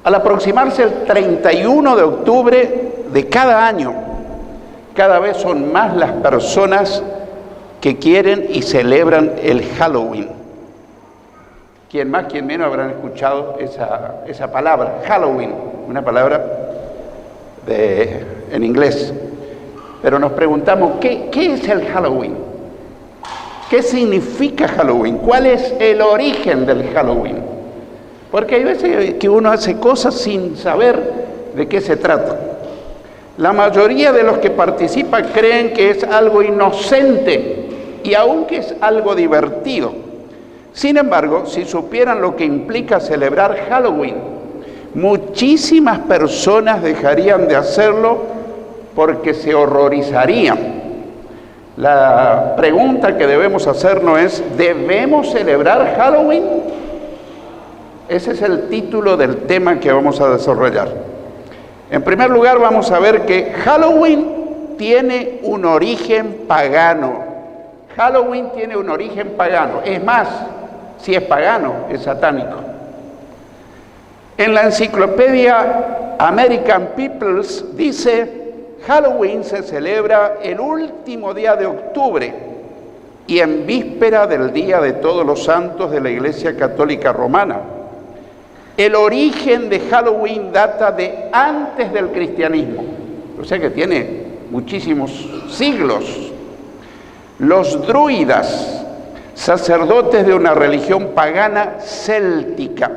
Al aproximarse el 31 de octubre de cada año, cada vez son más las personas que quieren y celebran el Halloween. Quien más, quien menos habrán escuchado esa palabra, Halloween, una palabra en inglés. Pero nos preguntamos, ¿qué es el Halloween? ¿Qué significa Halloween? ¿Cuál es el origen del Halloween? Porque hay veces que uno hace cosas sin saber de qué se trata. La mayoría de los que participan creen que es algo inocente y aún que es algo divertido. Sin embargo, si supieran lo que implica celebrar Halloween, muchísimas personas dejarían de hacerlo porque se horrorizarían. La pregunta que debemos hacernos es, ¿debemos celebrar Halloween? Ese es el título del tema que vamos a desarrollar. En primer lugar, vamos a ver que Halloween tiene un origen pagano. Halloween tiene un origen pagano. Es más, si es pagano, es satánico. En la enciclopedia American Peoples dice, Halloween se celebra el último día de octubre y en víspera del Día de Todos los Santos de la Iglesia Católica Romana. El origen de Halloween data de antes del cristianismo, o sea que tiene muchísimos siglos. Los druidas, sacerdotes de una religión pagana céltica,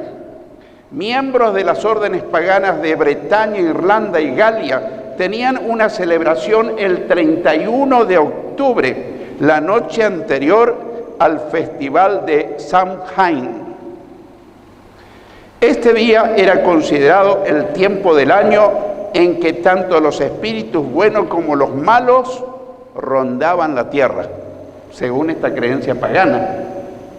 miembros de las órdenes paganas de Bretaña, Irlanda y Galia, tenían una celebración el 31 de octubre, la noche anterior al festival de Samhain. Este día era considerado el tiempo del año en que tanto los espíritus buenos como los malos rondaban la tierra, según esta creencia pagana,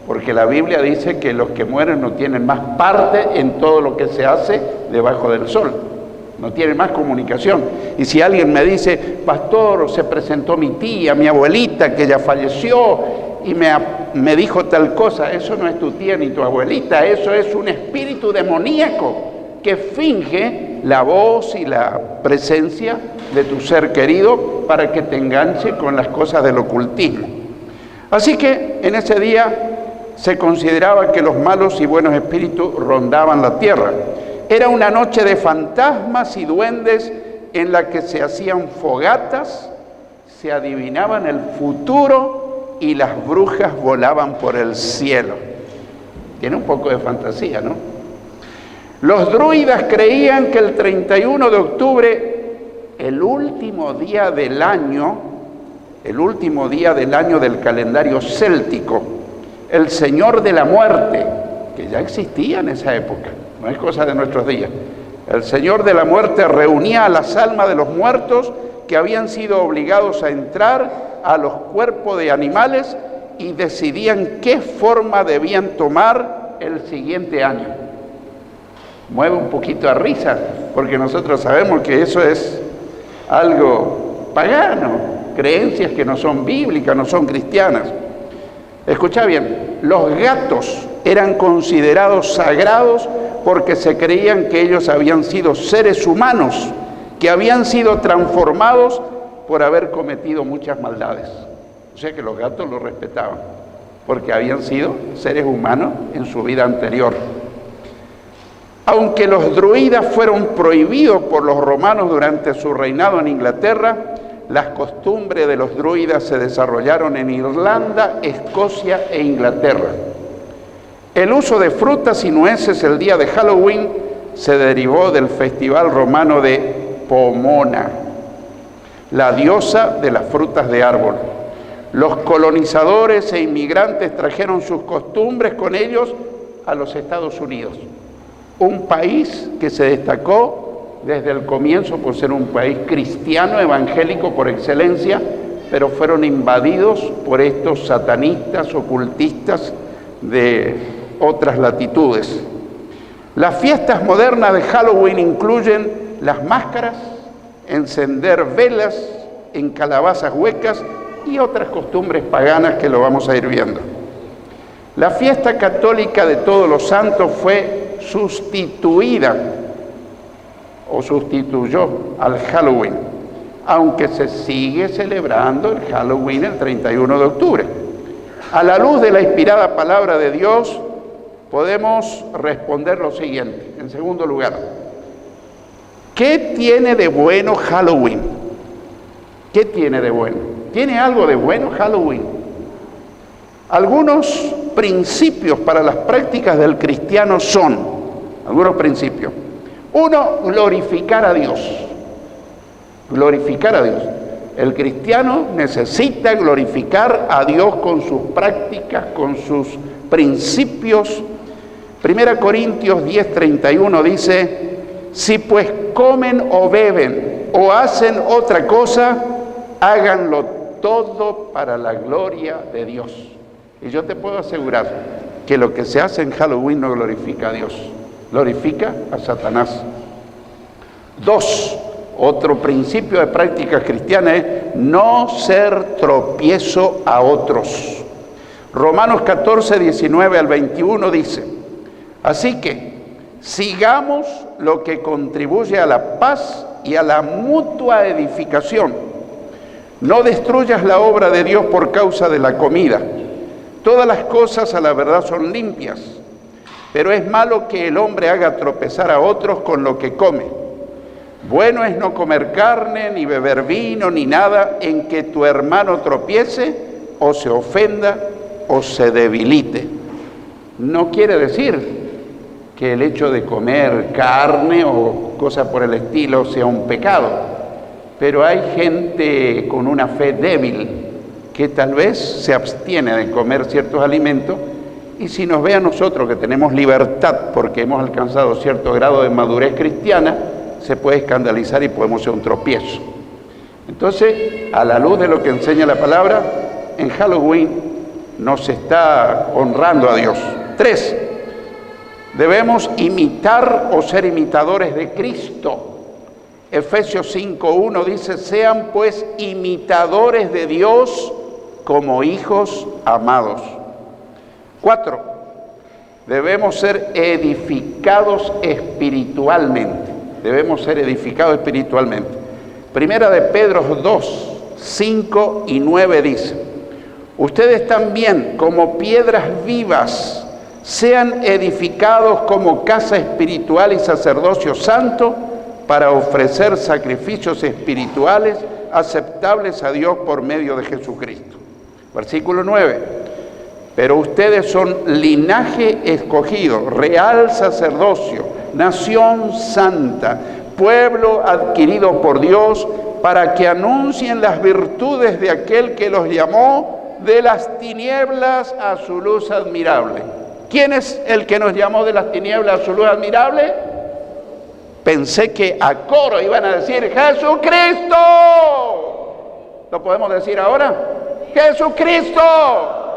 porque la Biblia dice que los que mueren no tienen más parte en todo lo que se hace debajo del sol, no tienen más comunicación. Y si alguien me dice, pastor, se presentó mi tía, mi abuelita, que ya falleció, y me dijo tal cosa, eso no es tu tía ni tu abuelita, eso es un espíritu demoníaco que finge la voz y la presencia de tu ser querido para que te enganche con las cosas del ocultismo. Así que en ese día se consideraba que los malos y buenos espíritus rondaban la tierra. Era una noche de fantasmas y duendes en la que se hacían fogatas, se adivinaban el futuro y las brujas volaban por el cielo. Tiene un poco de fantasía, ¿no? Los druidas creían que el 31 de octubre, el último día del año del calendario céltico, el Señor de la Muerte, que ya existía en esa época, no es cosa de nuestros días, el Señor de la Muerte reunía a las almas de los muertos que habían sido obligados a entrar a los cuerpos de animales y decidían qué forma debían tomar el siguiente año. Mueve un poquito a risa, porque nosotros sabemos que eso es algo pagano, creencias que no son bíblicas, no son cristianas. Escucha bien, los gatos eran considerados sagrados porque se creían que ellos habían sido seres humanos, que habían sido transformados por haber cometido muchas maldades. O sea que los gatos los respetaban, porque habían sido seres humanos en su vida anterior. Aunque los druidas fueron prohibidos por los romanos durante su reinado en Inglaterra, las costumbres de los druidas se desarrollaron en Irlanda, Escocia e Inglaterra. El uso de frutas y nueces el día de Halloween se derivó del festival romano de Pomona, la diosa de las frutas de árbol. Los colonizadores e inmigrantes trajeron sus costumbres con ellos a los Estados Unidos, un país que se destacó desde el comienzo por ser un país cristiano, evangélico por excelencia, pero fueron invadidos por estos satanistas, ocultistas de otras latitudes. Las fiestas modernas de Halloween incluyen las máscaras, encender velas en calabazas huecas y otras costumbres paganas que lo vamos a ir viendo. La fiesta católica de Todos los Santos fue sustituida o sustituyó al Halloween, aunque se sigue celebrando el Halloween el 31 de octubre. A la luz de la inspirada palabra de Dios, podemos responder lo siguiente. En segundo lugar, ¿qué tiene de bueno Halloween? ¿Qué tiene de bueno? ¿Tiene algo de bueno Halloween? Algunos principios para las prácticas del cristiano son, algunos principios. Uno, glorificar a Dios. Glorificar a Dios. El cristiano necesita glorificar a Dios con sus prácticas, con sus principios. 1 Corintios 10:31 dice: si pues comen o beben o hacen otra cosa, háganlo todo para la gloria de Dios. Y yo te puedo asegurar que lo que se hace en Halloween no glorifica a Dios, glorifica a Satanás. 2, otro principio de práctica cristiana es no ser tropiezo a otros. Romanos 14:19 al 21 dice: así que sigamos lo que contribuye a la paz y a la mutua edificación. No destruyas la obra de Dios por causa de la comida. Todas las cosas a la verdad son limpias, pero es malo que el hombre haga tropezar a otros con lo que come. Bueno es no comer carne, ni beber vino, ni nada en que tu hermano tropiece, o se ofenda, o se debilite. No quiere decir que el hecho de comer carne o cosas por el estilo sea un pecado, pero hay gente con una fe débil que tal vez se abstiene de comer ciertos alimentos, y si nos ve a nosotros que tenemos libertad porque hemos alcanzado cierto grado de madurez cristiana, se puede escandalizar y podemos ser un tropiezo. Entonces, a la luz de lo que enseña la palabra, en Halloween no se está honrando a Dios. 3, debemos imitar o ser imitadores de Cristo. Efesios 5:1 dice: sean pues imitadores de Dios como hijos amados. 4, debemos ser edificados espiritualmente. Debemos ser edificados espiritualmente. Primera de Pedro 2:5-9 dice: ustedes también, como piedras vivas, sean edificados como casa espiritual y sacerdocio santo, para ofrecer sacrificios espirituales aceptables a Dios por medio de Jesucristo. Versículo 9: pero ustedes son linaje escogido, real sacerdocio, nación santa, pueblo adquirido por Dios, para que anuncien las virtudes de aquel que los llamó de las tinieblas a su luz admirable. ¿Quién es el que nos llamó de las tinieblas a su luz admirable? Pensé que a coro iban a decir: ¡Jesucristo! ¿Lo podemos decir ahora? ¡Jesucristo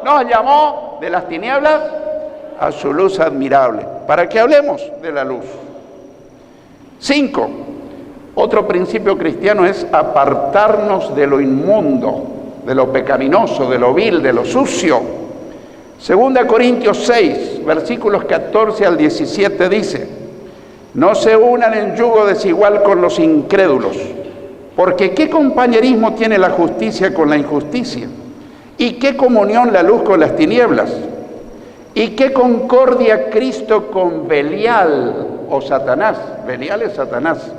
nos llamó de las tinieblas a su luz admirable! Para que hablemos de la luz. 5. Otro principio cristiano es apartarnos de lo inmundo, de lo pecaminoso, de lo vil, de lo sucio. 2 Corintios 6, versículos 14 al 17 dice: no se unan en yugo desigual con los incrédulos, porque ¿qué compañerismo tiene la justicia con la injusticia? ¿Y qué comunión la luz con las tinieblas? ¿Y qué concordia Cristo con Belial o Satanás? Belial es Satanás.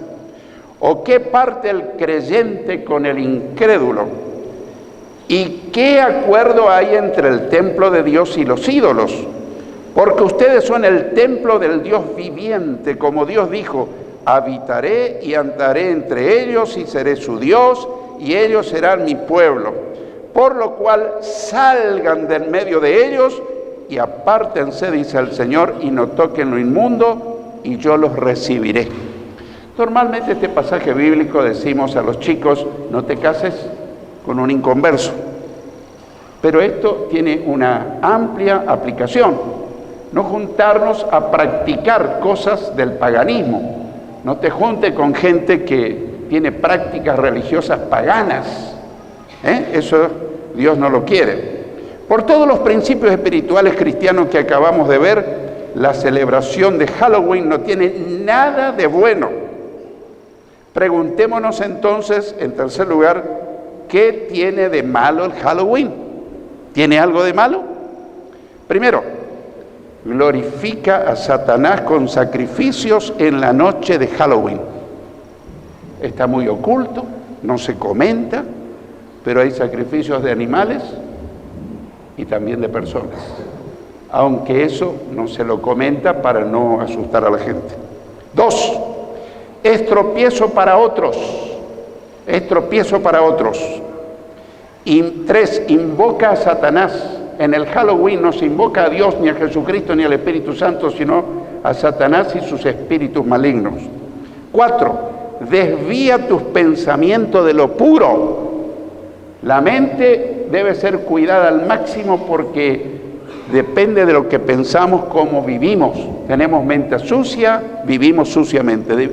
¿O qué parte el creyente con el incrédulo? ¿Y qué acuerdo hay entre el templo de Dios y los ídolos? Porque ustedes son el templo del Dios viviente, como Dios dijo: habitaré y andaré entre ellos y seré su Dios, y ellos serán mi pueblo. Por lo cual salgan del medio de ellos y apártense, dice el Señor, y no toquen lo inmundo, y yo los recibiré. Normalmente este pasaje bíblico decimos a los chicos: no te cases con un inconverso. Pero esto tiene una amplia aplicación. No juntarnos a practicar cosas del paganismo. No te juntes con gente que tiene prácticas religiosas paganas. Eso Dios no lo quiere. Por todos los principios espirituales cristianos que acabamos de ver, la celebración de Halloween no tiene nada de bueno. Preguntémonos entonces, en tercer lugar, ¿qué tiene de malo el Halloween? ¿Tiene algo de malo? Primero, glorifica a Satanás con sacrificios en la noche de Halloween. Está muy oculto, no se comenta, pero hay sacrificios de animales y también de personas. Aunque eso no se lo comenta para no asustar a la gente. 2, es tropiezo para otros. Es tropiezo para otros. Y 3, invoca a Satanás. En el Halloween no se invoca a Dios, ni a Jesucristo, ni al Espíritu Santo, sino a Satanás y sus espíritus malignos. 4, desvía tus pensamientos de lo puro. La mente debe ser cuidada al máximo porque depende de lo que pensamos, cómo vivimos. Tenemos mente sucia, vivimos suciamente.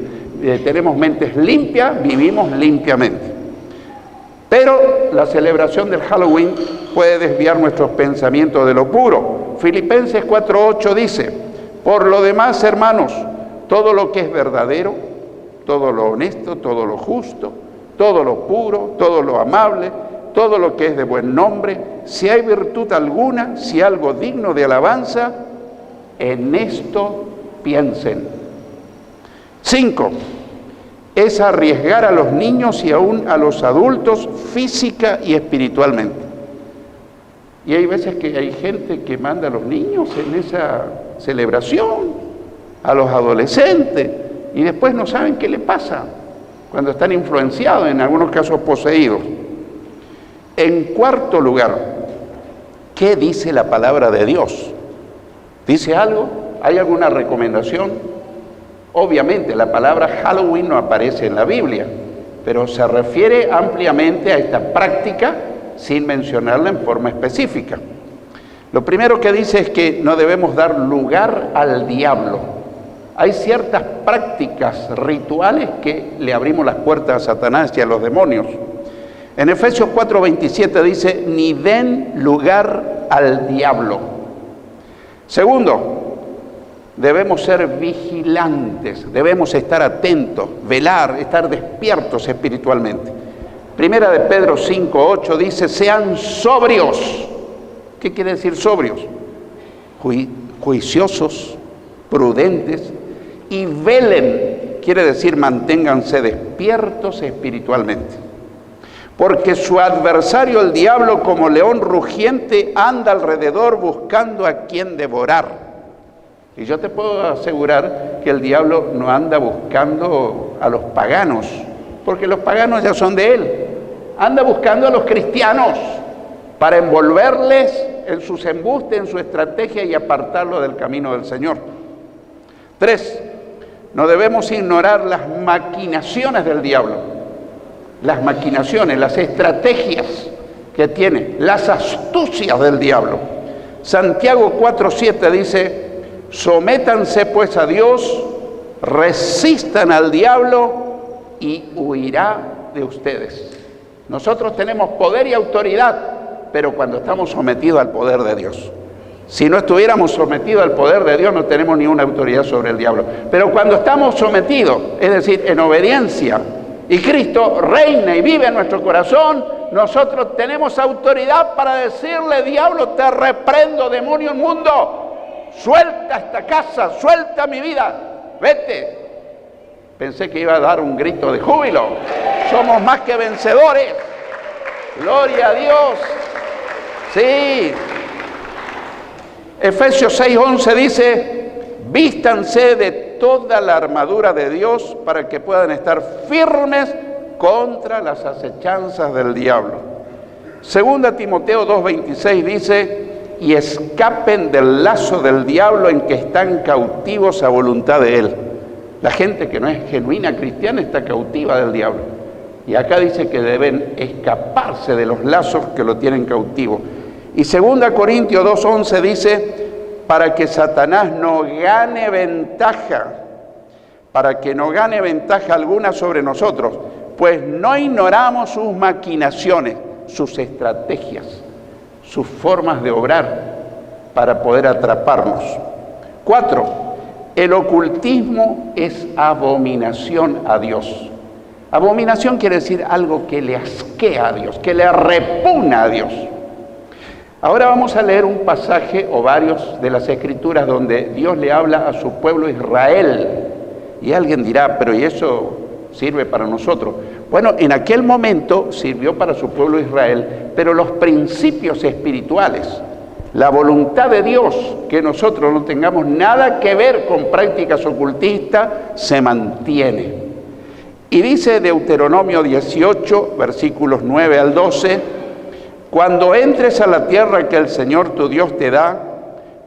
Tenemos mentes limpias, vivimos limpiamente. Pero la celebración del Halloween puede desviar nuestros pensamientos de lo puro. Filipenses 4:8 dice, por lo demás, hermanos, todo lo que es verdadero, todo lo honesto, todo lo justo, todo lo puro, todo lo amable, todo lo que es de buen nombre, si hay virtud alguna, si algo digno de alabanza, en esto piensen. 5, es arriesgar a los niños y aún a los adultos física y espiritualmente. Y hay veces que hay gente que manda a los niños en esa celebración, a los adolescentes, y después no saben qué le pasa, cuando están influenciados, en algunos casos poseídos. En cuarto lugar, ¿qué dice la palabra de Dios? ¿Dice algo? ¿Hay alguna recomendación? Obviamente, la palabra Halloween no aparece en la Biblia, pero se refiere ampliamente a esta práctica sin mencionarla en forma específica. Lo primero que dice es que no debemos dar lugar al diablo. Hay ciertas prácticas rituales que le abrimos las puertas a Satanás y a los demonios. En Efesios 4:27 dice, ni den lugar al diablo. Segundo, debemos ser vigilantes, debemos estar atentos, velar, estar despiertos espiritualmente. Primera de Pedro 5:8 dice, sean sobrios. ¿Qué quiere decir sobrios? Juiciosos, prudentes, y velen, quiere decir manténganse despiertos espiritualmente. Porque su adversario, el diablo, como león rugiente, anda alrededor buscando a quien devorar. Y yo te puedo asegurar que el diablo no anda buscando a los paganos, porque los paganos ya son de él. Anda buscando a los cristianos para envolverles en sus embustes, en su estrategia y apartarlo del camino del Señor. 3, no debemos ignorar las maquinaciones del diablo. Las maquinaciones, las estrategias que tiene, las astucias del diablo. Santiago 4:7 dice, sométanse pues a Dios, resistan al diablo y huirá de ustedes. Nosotros tenemos poder y autoridad, pero cuando estamos sometidos al poder de Dios. Si no estuviéramos sometidos al poder de Dios, no tenemos ninguna autoridad sobre el diablo. Pero cuando estamos sometidos, es decir, en obediencia, y Cristo reina y vive en nuestro corazón, nosotros tenemos autoridad para decirle, diablo, te reprendo, demonio inmundo, suelta esta casa, suelta mi vida, vete. Pensé que iba a dar un grito de júbilo. Somos más que vencedores. Gloria a Dios. Sí. Efesios 6:11 dice, vístanse de toda la armadura de Dios para que puedan estar firmes contra las acechanzas del diablo. Segunda Timoteo 2:26 dice, y escapen del lazo del diablo en que están cautivos a voluntad de él. La gente que no es genuina cristiana está cautiva del diablo. Y acá dice que deben escaparse de los lazos que lo tienen cautivo. Y 2 Corintios 2:11 dice, para que Satanás no gane ventaja, para que no gane ventaja alguna sobre nosotros, pues no ignoramos sus maquinaciones, sus estrategias, sus formas de obrar para poder atraparnos. 4, el ocultismo es abominación a Dios. Abominación quiere decir algo que le asquea a Dios, que le repugna a Dios. Ahora vamos a leer un pasaje o varios de las Escrituras donde Dios le habla a su pueblo Israel. Y alguien dirá, pero ¿y eso sirve para nosotros? Bueno, en aquel momento sirvió para su pueblo Israel, pero los principios espirituales, la voluntad de Dios, que nosotros no tengamos nada que ver con prácticas ocultistas, se mantiene. Y dice Deuteronomio 18, versículos 9 al 12, cuando entres a la tierra que el Señor tu Dios te da,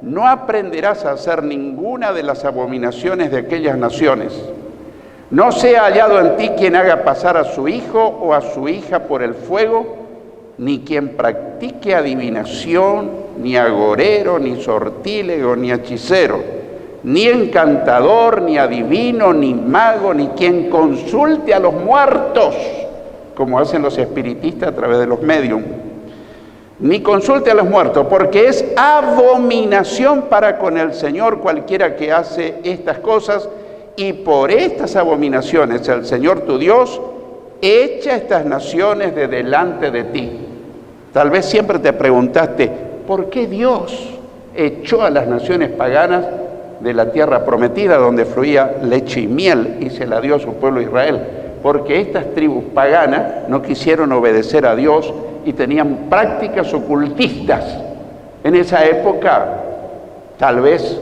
no aprenderás a hacer ninguna de las abominaciones de aquellas naciones. No sea hallado en ti quien haga pasar a su hijo o a su hija por el fuego, ni quien practique adivinación, ni agorero, ni sortílego, ni hechicero, ni encantador, ni adivino, ni mago, ni quien consulte a los muertos, como hacen los espiritistas a través de los médiums, ni consulte a los muertos, porque es abominación para con el Señor cualquiera que hace estas cosas, y por estas abominaciones el Señor tu Dios echa estas naciones de delante de ti. Tal vez siempre te preguntaste, ¿por qué Dios echó a las naciones paganas de la tierra prometida donde fluía leche y miel y se la dio a su pueblo Israel? Porque estas tribus paganas no quisieron obedecer a Dios y tenían prácticas ocultistas. En esa época, tal vez,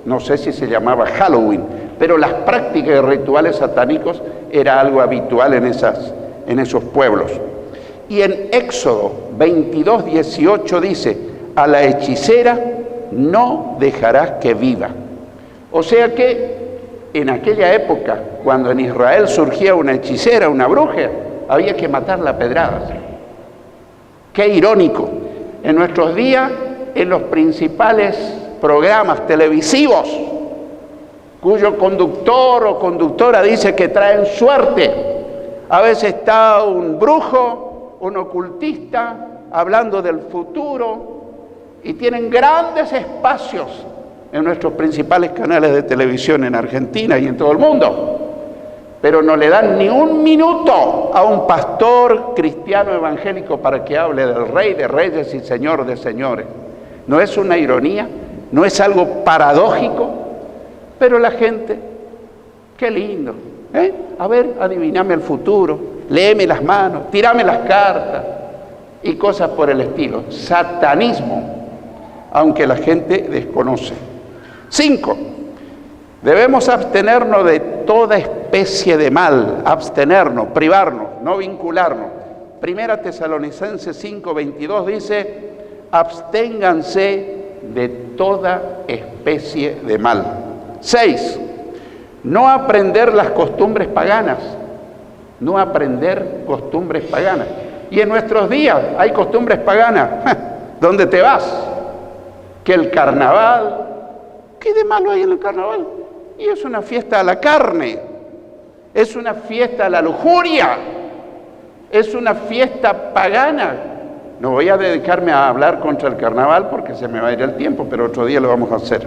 no sé si se llamaba Halloween, pero las prácticas y rituales satánicos era algo habitual en esos pueblos. Y en Éxodo 22, 18 dice, a la hechicera no dejarás que viva. O sea que en aquella época, cuando en Israel surgía una hechicera, una bruja, había que matarla a pedradas. Qué irónico. En nuestros días, en los principales programas televisivos, cuyo conductor o conductora dice que traen suerte, a veces está un brujo, un ocultista, hablando del futuro, y tienen grandes espacios en nuestros principales canales de televisión en Argentina y en todo el mundo, pero no le dan ni un minuto a un pastor cristiano evangélico para que hable del Rey de Reyes y Señor de Señores. ¿No es una ironía? ¿No es algo paradójico? Pero la gente, qué lindo, a ver, adivíname el futuro, léeme las manos, tírame las cartas y cosas por el estilo. Satanismo, aunque la gente desconoce. 5. Debemos abstenernos de toda especie de mal, abstenernos, privarnos, no vincularnos. Primera Tesalonicenses 5:22 dice, absténganse de toda especie de mal. 6. No aprender las costumbres paganas. No aprender costumbres paganas. Y en nuestros días hay costumbres paganas. ¿Dónde te vas? Que el carnaval. ¿Qué de malo hay en el carnaval? Y es una fiesta a la carne. Es una fiesta a la lujuria. Es una fiesta pagana. No voy a dedicarme a hablar contra el carnaval porque se me va a ir el tiempo, pero otro día lo vamos a hacer.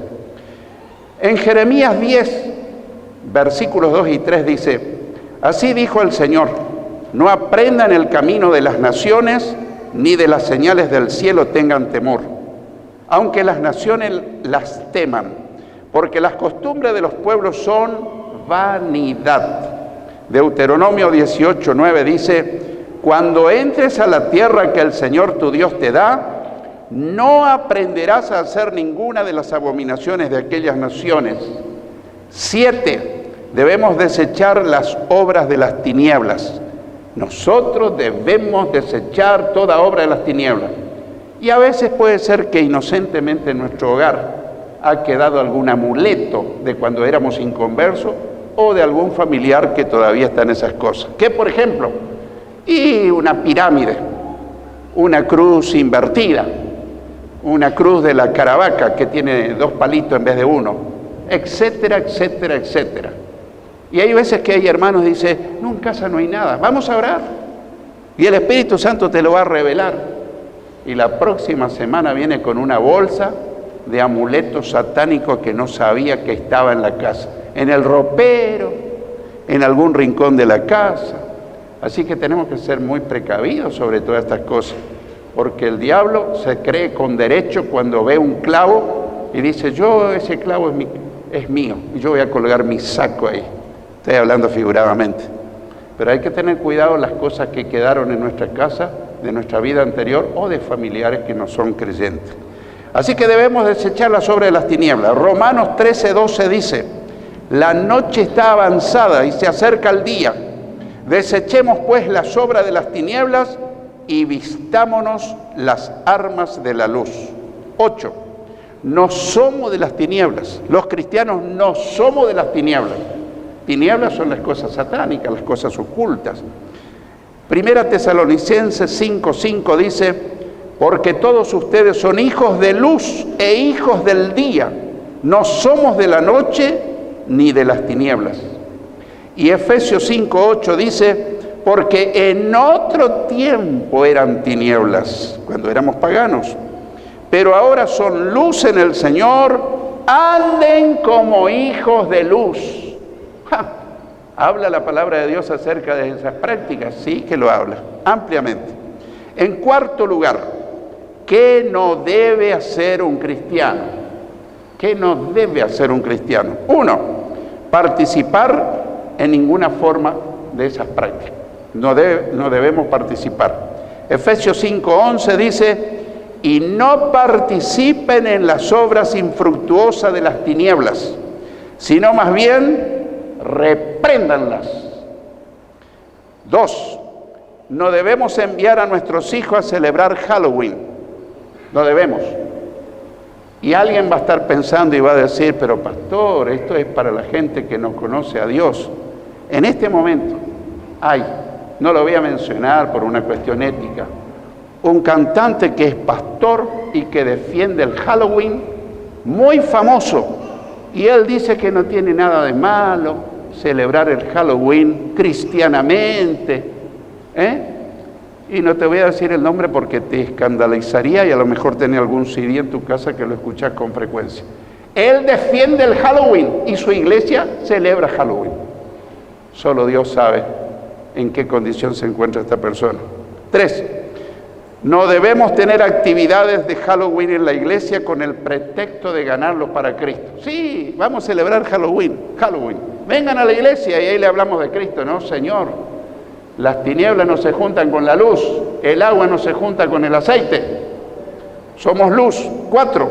En Jeremías 10, versículos 2 y 3 dice, así dijo el Señor, no aprendan el camino de las naciones, ni de las señales del cielo tengan temor, aunque las naciones las teman, porque las costumbres de los pueblos son vanidad. Deuteronomio 18, 9 dice, cuando entres a la tierra que el Señor tu Dios te da, no aprenderás a hacer ninguna de las abominaciones de aquellas naciones. 7. Debemos desechar las obras de las tinieblas. Nosotros debemos desechar toda obra de las tinieblas. Y a veces puede ser que inocentemente en nuestro hogar ha quedado algún amuleto de cuando éramos inconversos o de algún familiar que todavía está en esas cosas. ¿Qué, por ejemplo? Y una pirámide, una cruz invertida, una cruz de la Caravaca que tiene 2 palitos en vez de 1, etcétera, etcétera, etcétera. Y hay veces que hay hermanos que dicen, no, en casa no hay nada, vamos a orar. Y el Espíritu Santo te lo va a revelar. Y la próxima semana viene con una bolsa de amuletos satánicos que no sabía que estaba en la casa. En el ropero, en algún rincón de la casa, Así que tenemos que ser muy precavidos sobre todas estas cosas, porque el diablo se cree con derecho cuando ve un clavo y dice, ese clavo es mío, y yo voy a colgar mi saco ahí. Estoy hablando figuradamente. Pero hay que tener cuidado las cosas que quedaron en nuestra casa, de nuestra vida anterior o de familiares que no son creyentes. Así que debemos desechar las obras de las tinieblas. Romanos 13:12 dice, la noche está avanzada y se acerca el día. Desechemos pues las obras de las tinieblas y vistámonos las armas de la luz. 8. No somos de las tinieblas. Los cristianos no somos de las tinieblas. Tinieblas son las cosas satánicas, las cosas ocultas. Primera Tesalonicenses 5:5 dice, porque todos ustedes son hijos de luz e hijos del día. No somos de la noche ni de las tinieblas. Y Efesios 5:8 dice, porque en otro tiempo eran tinieblas, cuando éramos paganos, pero ahora son luz en el Señor, anden como hijos de luz. ¿Habla la palabra de Dios acerca de esas prácticas? Sí que lo habla, ampliamente. En cuarto lugar, ¿qué no debe hacer un cristiano? ¿Qué no debe hacer un cristiano? 1, participar en ninguna forma de esas prácticas. No debemos participar. Efesios 5:11 dice, y no participen en las obras infructuosas de las tinieblas, sino más bien repréndanlas. 2, no debemos enviar a nuestros hijos a celebrar Halloween. No debemos. Y alguien va a estar pensando y va a decir, pero pastor, esto es para la gente que no conoce a Dios. En este momento no lo voy a mencionar por una cuestión ética, un cantante que es pastor y que defiende el Halloween, muy famoso, y él dice que no tiene nada de malo celebrar el Halloween cristianamente, y no te voy a decir el nombre porque te escandalizaría y a lo mejor tenés algún CD en tu casa que lo escuchas con frecuencia. Él defiende el Halloween y su iglesia celebra Halloween. Solo Dios sabe en qué condición se encuentra esta persona. 3, no debemos tener actividades de Halloween en la iglesia con el pretexto de ganarlos para Cristo. Sí, vamos a celebrar Halloween. Vengan a la iglesia y ahí le hablamos de Cristo. No, Señor, las tinieblas no se juntan con la luz, el agua no se junta con el aceite. Somos luz. 4,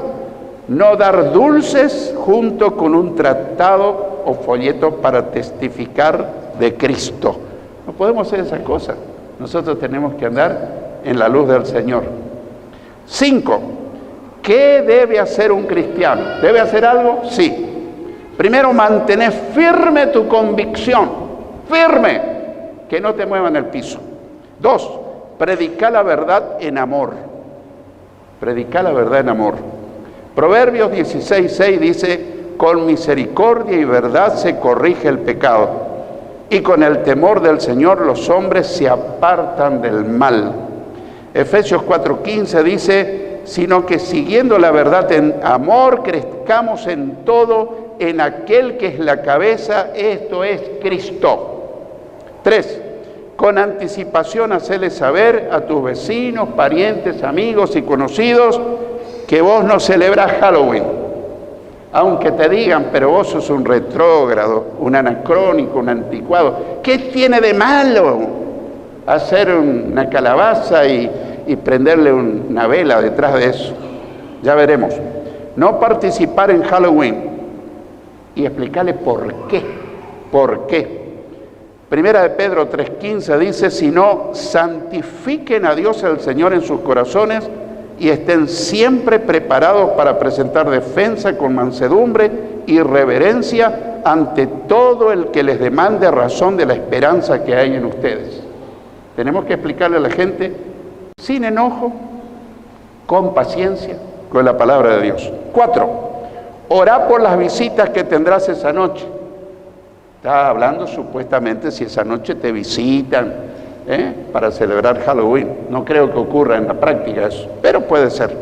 no dar dulces junto con un tratado o folleto para testificar de Cristo. No podemos hacer esas cosas. Nosotros tenemos que andar en la luz del Señor. 5, ¿qué debe hacer un cristiano? ¿Debe hacer algo? Sí. Primero, mantener firme tu convicción, firme, que no te muevan el piso. 2, predicar la verdad en amor. Predicar la verdad en amor. Proverbios 16:6 dice, con misericordia y verdad se corrige el pecado, y con el temor del Señor los hombres se apartan del mal. Efesios 4:15 dice, sino que siguiendo la verdad en amor, crezcamos en todo en aquel que es la cabeza, esto es Cristo. 3, con anticipación hacerle saber a tus vecinos, parientes, amigos y conocidos que vos no celebrás Halloween. Aunque te digan, pero vos sos un retrógrado, un anacrónico, un anticuado. ¿Qué tiene de malo hacer una calabaza y prenderle una vela detrás de eso? Ya veremos. No participar en Halloween y explicarle por qué. ¿Por qué? Primera de Pedro 3:15 dice, sino santifiquen a Dios el Señor en sus corazones y estén siempre preparados para presentar defensa con mansedumbre y reverencia ante todo el que les demande razón de la esperanza que hay en ustedes. Tenemos que explicarle a la gente sin enojo, con paciencia, con la palabra de Dios. 4, orá por las visitas que tendrás esa noche. Está hablando supuestamente si esa noche te visitan para celebrar Halloween. No creo que ocurra en la práctica eso, pero puede ser.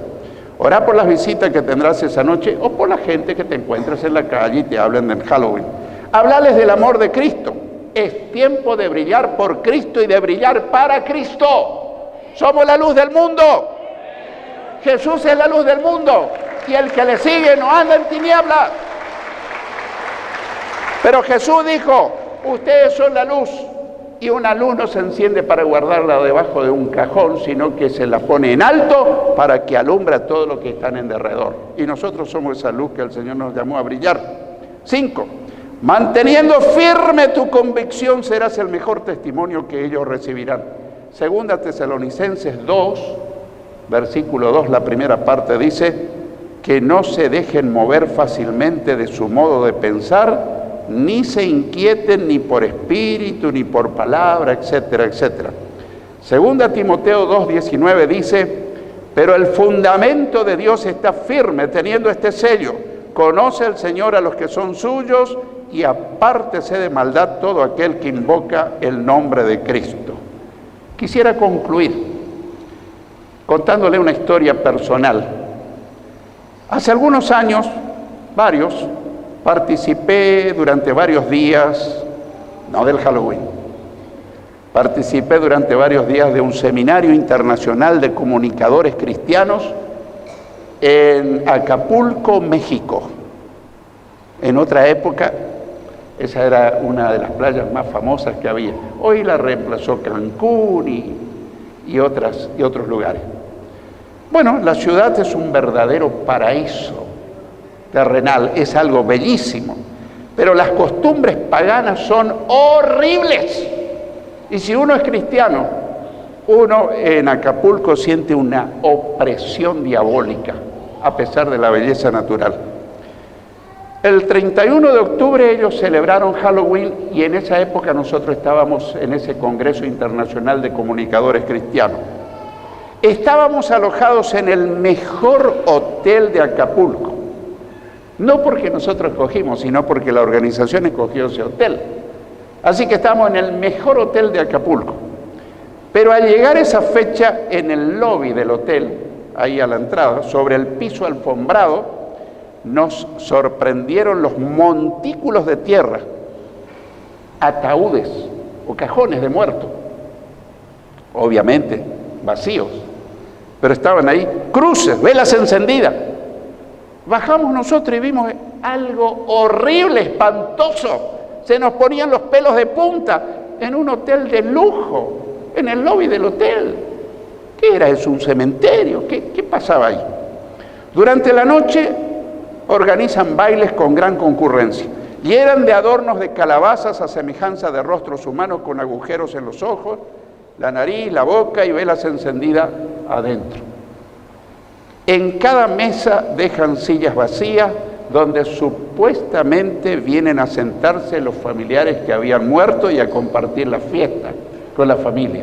Orá por las visitas que tendrás esa noche o por la gente que te encuentres en la calle y te hablen del Halloween. Hablarles del amor de Cristo. Es tiempo de brillar por Cristo y de brillar para Cristo. Somos la luz del mundo. Jesús es la luz del mundo y el que le sigue no anda en tinieblas. Pero Jesús dijo, ustedes son la luz, y una luz no se enciende para guardarla debajo de un cajón, sino que se la pone en alto para que alumbre a todos los que están en derredor. Y nosotros somos esa luz que el Señor nos llamó a brillar. 5. Manteniendo firme tu convicción serás el mejor testimonio que ellos recibirán. Segunda Tesalonicenses 2, versículo 2, la primera parte dice, que no se dejen mover fácilmente de su modo de pensar, ni se inquieten ni por espíritu, ni por palabra, etcétera, etcétera. Segunda Timoteo 2:19 dice, pero el fundamento de Dios está firme, teniendo este sello, conoce el Señor a los que son suyos, y apártese de maldad todo aquel que invoca el nombre de Cristo. Quisiera concluir contándole una historia personal. Hace algunos años, varios, participé durante varios días, no del Halloween, participé durante varios días de un seminario internacional de comunicadores cristianos en Acapulco, México. En otra época, esa era una de las playas más famosas que había. Hoy la reemplazó Cancún y otros lugares. Bueno, la ciudad es un verdadero paraíso terrenal, es algo bellísimo, pero las costumbres paganas son horribles. Y si uno es cristiano, uno en Acapulco siente una opresión diabólica, a pesar de la belleza natural. El 31 de octubre ellos celebraron Halloween y en esa época nosotros estábamos en ese Congreso Internacional de Comunicadores Cristianos. Estábamos alojados en el mejor hotel de Acapulco. No porque nosotros escogimos, sino porque la organización escogió ese hotel. Así que estábamos en el mejor hotel de Acapulco. Pero al llegar esa fecha, en el lobby del hotel, ahí a la entrada, sobre el piso alfombrado, nos sorprendieron los montículos de tierra, ataúdes o cajones de muertos, obviamente vacíos, pero estaban ahí, cruces, velas encendidas. Bajamos nosotros y vimos algo horrible, espantoso. Se nos ponían los pelos de punta en un hotel de lujo, en el lobby del hotel. ¿Qué era eso? ¿Un cementerio? ¿Qué pasaba ahí? Durante la noche organizan bailes con gran concurrencia. Llenan de adornos de calabazas a semejanza de rostros humanos con agujeros en los ojos, la nariz, la boca y velas encendidas adentro. En cada mesa dejan sillas vacías donde supuestamente vienen a sentarse los familiares que habían muerto y a compartir la fiesta con la familia.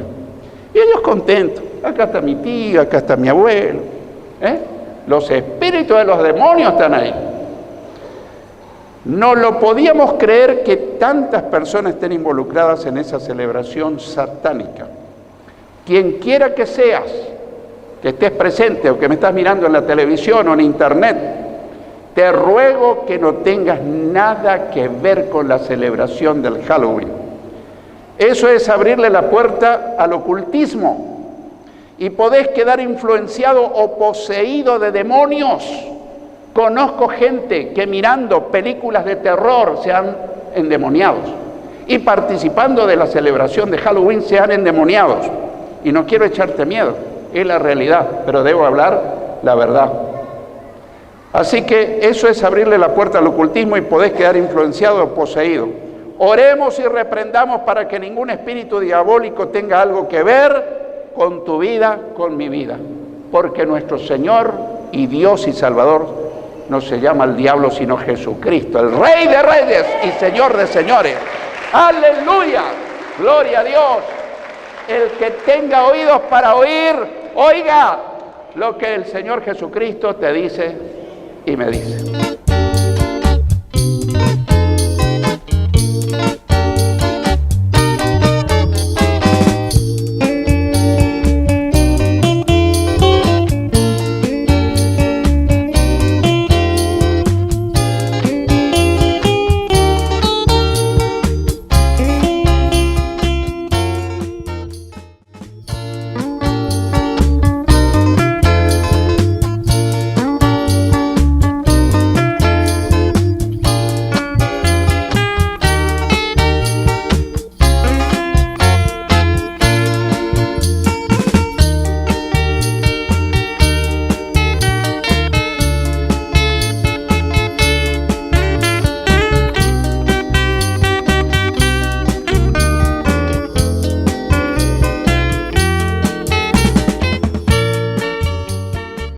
Y ellos contentos. Acá está mi tío, acá está mi abuelo. Los espíritus de los demonios están ahí. No lo podíamos creer que tantas personas estén involucradas en esa celebración satánica. Quien quiera que seas, que estés presente o que me estás mirando en la televisión o en internet, te ruego que no tengas nada que ver con la celebración del Halloween. Eso es abrirle la puerta al ocultismo y podés quedar influenciado o poseído de demonios. Conozco gente que mirando películas de terror se han endemoniado y participando de la celebración de Halloween se han endemoniado. Y no quiero echarte miedo, es la realidad, pero debo hablar la verdad. Así que eso es abrirle la puerta al ocultismo y podés quedar influenciado o poseído. Oremos y reprendamos para que ningún espíritu diabólico tenga algo que ver con tu vida, con mi vida. Porque nuestro Señor y Dios y Salvador no se llama el diablo sino Jesucristo, el Rey de Reyes y Señor de Señores. ¡Aleluya! ¡Gloria a Dios! El que tenga oídos para oír, oiga lo que el Señor Jesucristo te dice y me dice.